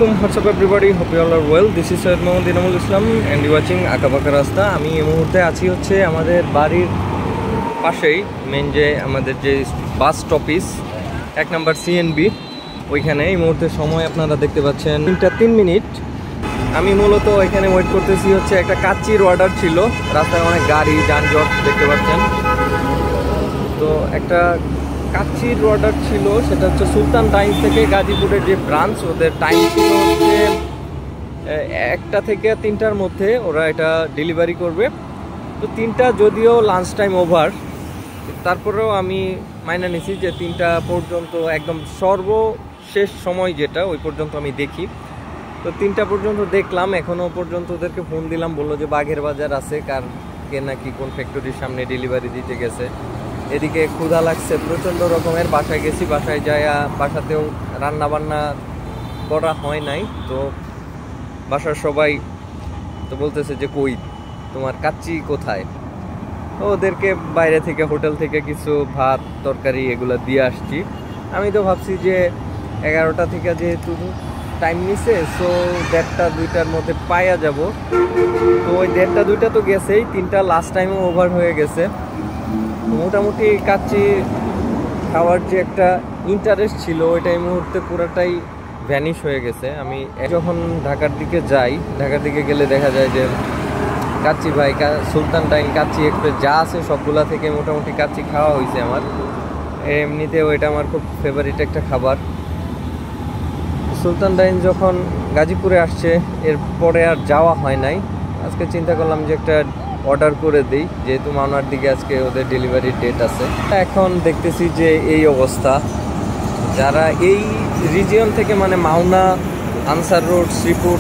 Assalamualaikum, what's up everybody? Hope you all are well. This is Syed Mohammad Inamul Islam and you watching আঁকাবাঁকা রাস্তা। আমি এই মুহূর্তে আছি হচ্ছে আমাদের বাড়ির পাশেই মেন যে আমাদের যে বাস স্টপিস 1 নম্বর সিএনবি, ওইখানে এই মুহূর্তে সময় আপনারা দেখতে পাচ্ছেন 3:03 মিনিট। আমি মূলত এখানে ওয়েট করতেছি হচ্ছে একটা কাচ্চির অর্ডার ছিল, রাস্তায় অনেক গাড়ি যানজট দেখতে পাচ্ছেন। তো একটা কাচ্চির অর্ডার ছিল, সেটা হচ্ছে সুলতান ডাইন্স থেকে গাজীপুরের যে ব্রাঞ্চ, ওদের টাইম ছিল হচ্ছে 1টা থেকে 3টার মধ্যে ওরা এটা ডেলিভারি করবে। তো 3টা যদিও লাঞ্চ টাইম ওভার, তারপরেও আমি মাইনে নিছি যে 3টা পর্যন্ত একদম সর্বশেষ সময় যেটা ওই পর্যন্ত আমি দেখি। তো 3টা পর্যন্ত দেখলাম, এখনও পর্যন্ত ওদেরকে ফোন দিলাম, বললো যে বাঘের বাজার আছে, কার কে নাকি কোন ফ্যাক্টরির সামনে ডেলিভারি দিতে গেছে। এদিকে ক্ষুধা লাগছে প্রচণ্ড রকমের, বাসায় গেছি, বাসায় যাইয়া বাসাতেও রান্না বান্না করা হয় নাই। তো বাসার সবাই তো বলতেছে যে কই তোমার কাচ্চি কোথায়। তো ওদেরকে বাইরে থেকে হোটেল থেকে কিছু ভাত তরকারি এগুলো দিয়ে আসছি। আমি তো ভাবছি যে 11টা থেকে যেহেতু টাইম নিছে, সো 1:30-2টার মধ্যে পাইয়া যাব। তো ওই 1:30-2টা তো গেছেই, 3টা লাস্ট টাইমও ওভার হয়ে গেছে। মোটামুটি কাচ্চি খাওয়ার যে একটা ইন্টারেস্ট ছিল ওইটা এই মুহূর্তে পুরোটাই ভ্যানিশ হয়ে গেছে। আমি যখন ঢাকার দিকে যাই, ঢাকার দিকে গেলে দেখা যায় যে কাচ্চি ভাই, সুলতান ডাইন, কাচ্চি এক্সপ্রেস যা আছে সবগুলা থেকে মোটামুটি কাচ্চি খাওয়া হয়েছে আমার। এমনিতেও এটা আমার খুব ফেভারিট একটা খাবার। সুলতান ডাইন যখন গাজীপুরে আসছে, এরপরে আর যাওয়া হয় নাই। আজকে চিন্তা করলাম যে একটা অর্ডার করে দিই, যেহেতু মাওনার দিকে আজকে ওদের ডেলিভারির ডেট আছে। এখন দেখতেছি যে এই অবস্থা। যারা এই রিজিয়ন থেকে মানে মাওনা, আনসার রোড, শ্রীপুর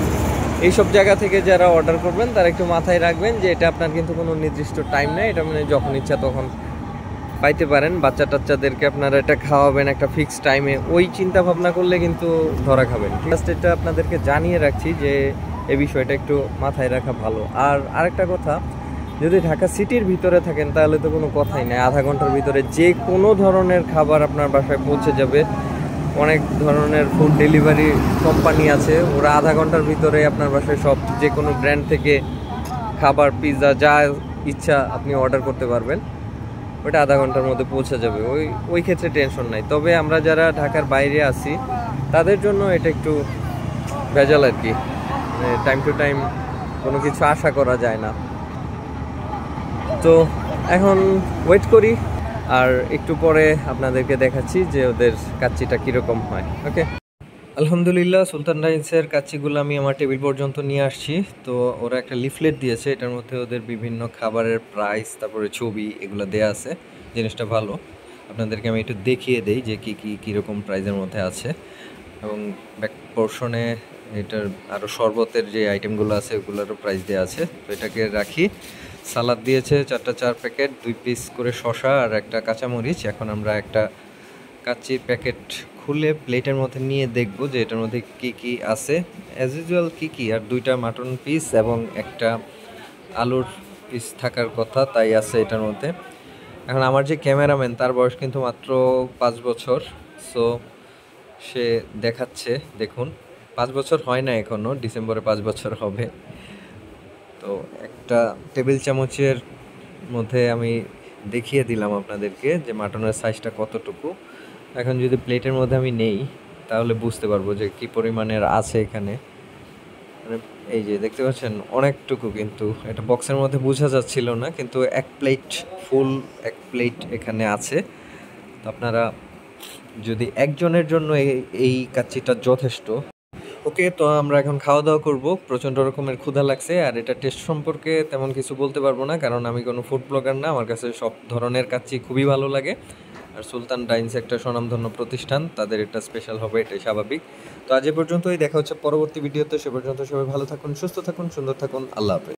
এইসব জায়গা থেকে যারা অর্ডার করবেন তারা একটু মাথায় রাখবেন যে এটা আপনার কিন্তু কোনো নির্দিষ্ট টাইম নেই, এটা মানে যখন ইচ্ছা তখন পাইতে পারেন। বাচ্চা টাচ্চাদেরকে আপনারা এটা খাওয়াবেন একটা ফিক্স টাইমে, ওই চিন্তা ভাবনা করলে কিন্তু ধরা খাবেন। জাস্ট এটা আপনাদেরকে জানিয়ে রাখছি যে এই বিষয়টা একটু মাথায় রাখা ভালো। আর আরেকটা কথা, যদি ঢাকা সিটির ভিতরে থাকেন তাহলে তো কোনো কথাই নেই, আধা ঘন্টার ভিতরে যে কোনো ধরনের খাবার আপনার বাসায় পৌঁছে যাবে। অনেক ধরনের ফুড ডেলিভারি কোম্পানি আছে, ওরা আধা ঘন্টার ভিতরে আপনার বাসায় সব যে কোনো ব্র্যান্ড থেকে খাবার, পিৎজা যা ইচ্ছা আপনি অর্ডার করতে পারবেন, ওইটা আধা ঘন্টার মধ্যে পৌঁছে যাবে। ওই ক্ষেত্রে টেনশন নাই। তবে আমরা যারা ঢাকার বাইরে আছি তাদের জন্য এটা একটু ভেজাল আর কি, টাইম টু টাইম কোনো কিছু আশা করা যায় না। তো এখন ওয়েট করি, আর একটু পরে আপনাদেরকে দেখাচ্ছি যে ওদের কাচ্চিটা কীরকম হয়। ওকে, আলহামদুলিল্লাহ সুলতান ডাইন্সের কাচ্চিগুলো আমি আমার টেবিল পর্যন্ত নিয়ে আসছি। তো ওরা একটা লিফলেট দিয়েছে, এটার মধ্যে ওদের বিভিন্ন খাবারের প্রাইস, তারপরে ছবি এগুলো দেয়া আছে। জিনিসটা ভালো, আপনাদেরকে আমি একটু দেখিয়ে দেই যে কীরকম প্রাইসের মধ্যে আছে। এবং ব্যাক পোর্শনে এটার আরও শরবতের যে আইটেমগুলো আছে ওগুলোরও প্রাইস দেওয়া আছে। তো এটাকে রাখি। সালাদ দিয়েছে 4 প্যাকেট, 2 পিস করে শসা আর একটা কাঁচামরিচ। এখন আমরা একটা কাচ্চির প্যাকেট খুলে প্লেটের মধ্যে নিয়ে দেখব যে এটার মধ্যে কি আছে। অ্যাজ ইউজুয়াল কি আর 2টা মাটন পিস এবং একটা আলুর পিস থাকার কথা, তাই আছে এটার মধ্যে। এখন আমার যে ক্যামেরাম্যান, তার বয়স কিন্তু মাত্র 5 বছর। সো সে দেখাচ্ছে, দেখুন 5 বছর হয় না এখনও, ডিসেম্বরে 5 বছর হবে। তো একটা টেবিল চামচের মধ্যে আমি দেখিয়ে দিলাম আপনাদেরকে যে মাটনের সাইজটা কতটুকু। এখন যদি প্লেটের মধ্যে আমি নেই তাহলে বুঝতে পারবো যে কি পরিমাণের আছে এখানে। মানে এই যে দেখতে পাচ্ছেন অনেকটুকু, কিন্তু এটা বক্সের মধ্যে বোঝা যাচ্ছিল না, কিন্তু এক প্লেট এখানে আছে। তো আপনারা যদি একজনের জন্য এই কাচ্চিটা যথেষ্ট। ওকে, তো আমরা এখন খাওয়া দাওয়া করবো। প্রচণ্ড রকমের ক্ষুধা লাগছে, আর এটা টেস্ট সম্পর্কে তেমন কিছু বলতে পারবো না, কারণ আমি কোনো ফুড ব্লগার না। আমার কাছে সব ধরনের কাচ্চি খুবই ভালো লাগে, আর সুলতান ডাইন্স একটা স্বনামধন্য প্রতিষ্ঠান, তাদের এটা স্পেশাল হবে, এটাই স্বাভাবিক। তো আজ এ পর্যন্তই, দেখা হচ্ছে পরবর্তী ভিডিওতে। সে পর্যন্ত সবাই ভালো থাকুন, সুস্থ থাকুন, সুন্দর থাকুন। আল্লাহ হাফেজ।